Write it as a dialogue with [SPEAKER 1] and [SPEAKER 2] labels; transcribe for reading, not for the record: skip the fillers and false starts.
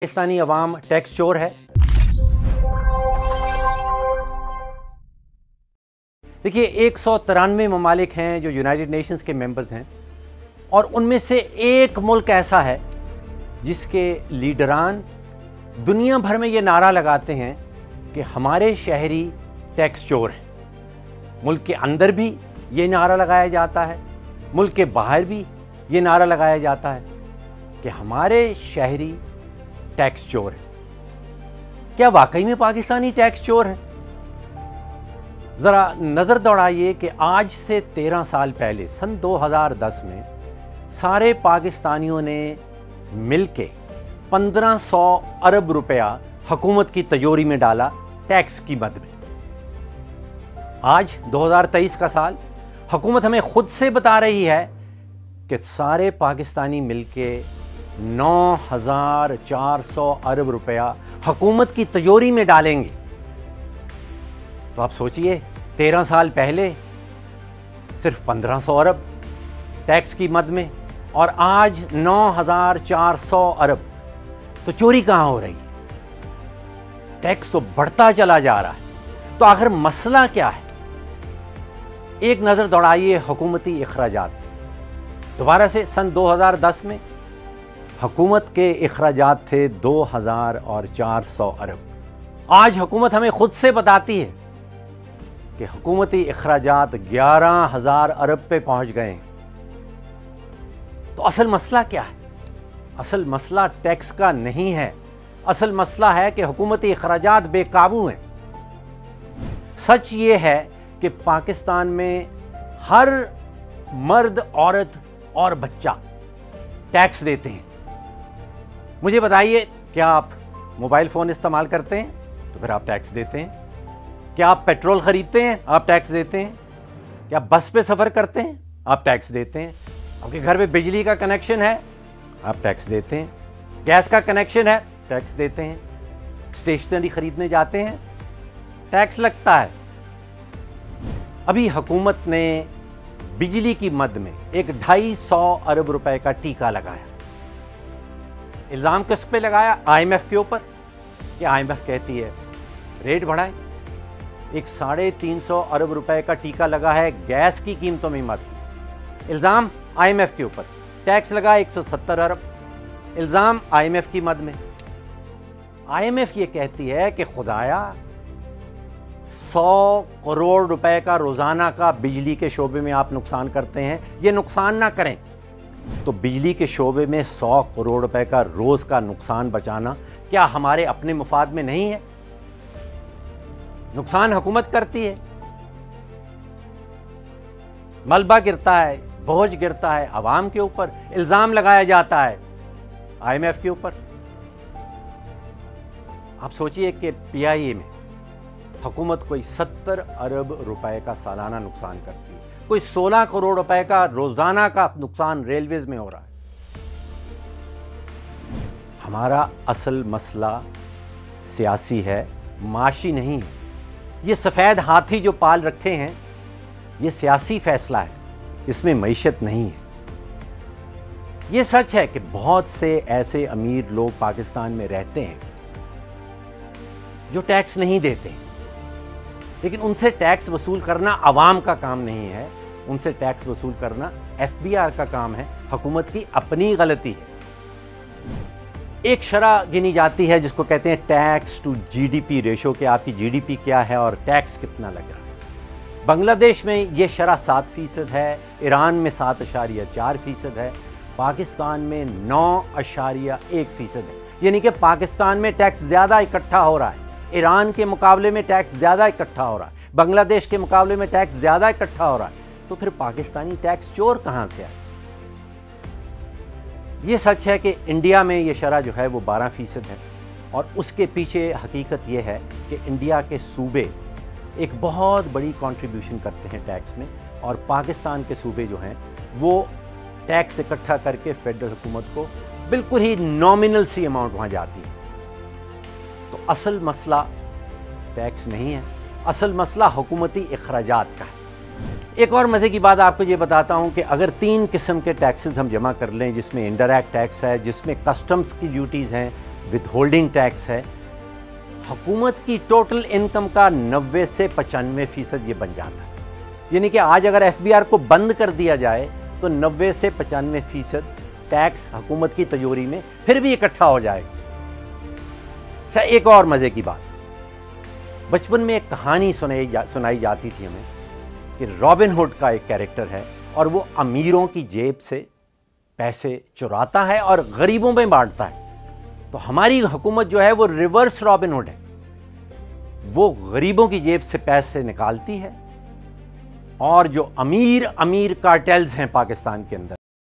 [SPEAKER 1] पाकिस्तानी अवाम tax चोर है। देखिए 193 ममालिक हैं जो यूनाइटेड नेशंस के मेंबर्स हैं और उनमें से एक मुल्क ऐसा है जिसके लीडरान दुनिया भर में ये नारा लगाते हैं कि हमारे शहरी टैक्स चोर हैं। मुल्क के अंदर भी ये नारा लगाया जाता है, मुल्क के बाहर भी ये नारा लगाया जाता है कि हमारे शहरी टैक्स चोर हैं। क्या वाकई में पाकिस्तानी टैक्स चोर हैं? ज़रा नज़र दौड़ाइए कि आज से 13 साल पहले सन 2010 में सारे पाकिस्तानियों ने मिलके 1500 अरब रुपया हुकूमत की तिजोरी में डाला टैक्स की मद में। आज 2023 का साल, हुकूमत हमें खुद से बता रही है कि सारे पाकिस्तानी मिलके 9400 अरब रुपया हुकूमत की तिजोरी में डालेंगे। तो आप सोचिए 13 साल पहले सिर्फ 1500 अरब टैक्स की मद में और आज 9400 अरब। तो चोरी कहाँ हो रही है? टैक्स तो बढ़ता चला जा रहा है। तो आखिर मसला क्या है? एक नज़र दौड़ाइए हुकूमती इखराजात। दोबारा से सन 2010 में हुकूमत के इखराजात थे 2400 अरब। आज हुकूमत हमें खुद से बताती है कि हुकूमती इखराजात 11000 अरब पे पहुंच गए हैं। तो असल मसला क्या है? असल मसला टैक्स का नहीं है। असल मसला है कि हुकूमती इखराजात बेकाबू हैं। सच ये है कि पाकिस्तान में हर मर्द, औरत और बच्चा टैक्स देते हैं। मुझे बताइए, क्या आप मोबाइल फ़ोन इस्तेमाल करते हैं? तो फिर आप टैक्स देते हैं। क्या आप पेट्रोल ख़रीदते हैं? आप टैक्स देते हैं। क्या बस पे सफ़र करते हैं? आप टैक्स देते हैं। आपके घर में बिजली का कनेक्शन है? आप टैक्स देते हैं। गैस का कनेक्शन है? टैक्स देते हैं। स्टेशनरी ख़रीदने जाते हैं? टैक्स लगता है। अभी हुकूमत ने बिजली की मद में एक 250 अरब रुपए का टीका लगाया। इल्ज़ाम किस पे लगाया? IMF के ऊपर कि IMF कहती है रेट बढ़ाएं। एक 350 अरब रुपए का टीका लगा है गैस की कीमतों में मद। इल्ज़ाम IMF के ऊपर। टैक्स लगा 170 अरब। इल्ज़ाम IMF की मद में। IMF ये कहती है कि खुदाया 100 करोड़ रुपए का रोज़ाना का बिजली के शोबे में आप नुकसान करते हैं, ये नुकसान ना करें। तो बिजली के शोबे में 100 करोड़ रुपए का रोज़ का नुकसान बचाना क्या हमारे अपने मुफाद में नहीं है? नुकसान हुकूमत करती है। मलबा गिरता है, बोझ गिरता है अवाम के ऊपर। इल्ज़ाम लगाया जाता है IMF के ऊपर। आप सोचिए कि PIA में हुकूमत कोई 70 अरब रुपए का सालाना नुकसान करती है। कोई 16 करोड़ रुपए का रोज़ाना का नुकसान रेलवेज में हो रहा है। हमारा असल मसला सियासी है, माशी नहीं है। ये सफ़ेद हाथी जो पाल रखे हैं, ये सियासी फ़ैसला है, इसमें मईशत नहीं है। ये सच है कि बहुत से ऐसे अमीर लोग पाकिस्तान में रहते हैं जो टैक्स नहीं देते, लेकिन उनसे टैक्स वसूल करना अवाम का काम नहीं है। उनसे टैक्स वसूल करना FBR का काम है। हुकूमत की अपनी गलती है। एक शरह गिनी जाती है जिसको कहते हैं टैक्स टू GDP रेशो, कि आपकी GDP क्या है और टैक्स कितना लग रहा है। बांग्लादेश में ये शरह 7% है, ईरान में 7.4% है, पाकिस्तान में 9.1% है। यानी कि पाकिस्तान में टैक्स ज़्यादा इकट्ठा हो रहा है, ईरान के मुकाबले में टैक्स ज़्यादा इकट्ठा हो रहा है, बांग्लादेश के मुकाबले में टैक्स ज़्यादा इकट्ठा हो रहा है। तो फिर पाकिस्तानी टैक्स चोर कहाँ से आए? ये सच है कि इंडिया में ये शरह जो है वो 12% है और उसके पीछे हकीकत ये है कि इंडिया के सूबे एक बहुत बड़ी कंट्रीब्यूशन करते हैं टैक्स में, और पाकिस्तान के सूबे जो हैं वो टैक्स इकट्ठा करके फेडरल हुकूमत को बिल्कुल ही नॉमिनल सी अमाउंट वहाँ जाती है। तो असल मसला टैक्स नहीं है, असल मसला हुकूमती इखराजात का है। एक और मज़े की बात आपको ये बताता हूँ कि अगर 3 किस्म के टैक्सेस हम जमा कर लें, जिसमें इंडायरेक्ट टैक्स है, जिसमें कस्टम्स की ड्यूटीज़ हैं, ود ہولڈنگ ٹیکس ہے، حکومت کی ٹوٹل انکم کا 90 سے 95% یہ بن جاتا ہے. یعنی کہ آج اگر ایف بی آر کو بند کر دیا جائے تو 90 سے 95% ٹیکس حکومت کی تجوری میں پھر بھی اکٹھا ہو جائے گا. اچھا، ایک اور مزے کی بات، بچپن میں ایک کہانی سنائی جاتی تھی ہمیں کہ رابن ہوڈ کا ایک کیریکٹر ہے اور وہ امیروں کی جیب سے پیسے چراتا ہے اور غریبوں میں بانٹتا ہے. تو ہماری حکومت جو ہے وہ ریورس رابن ہوڈ ہے، وہ غریبوں کی جیب سے پیسے نکالتی ہے، اور جو امیر کارٹیلز ہیں پاکستان کے اندر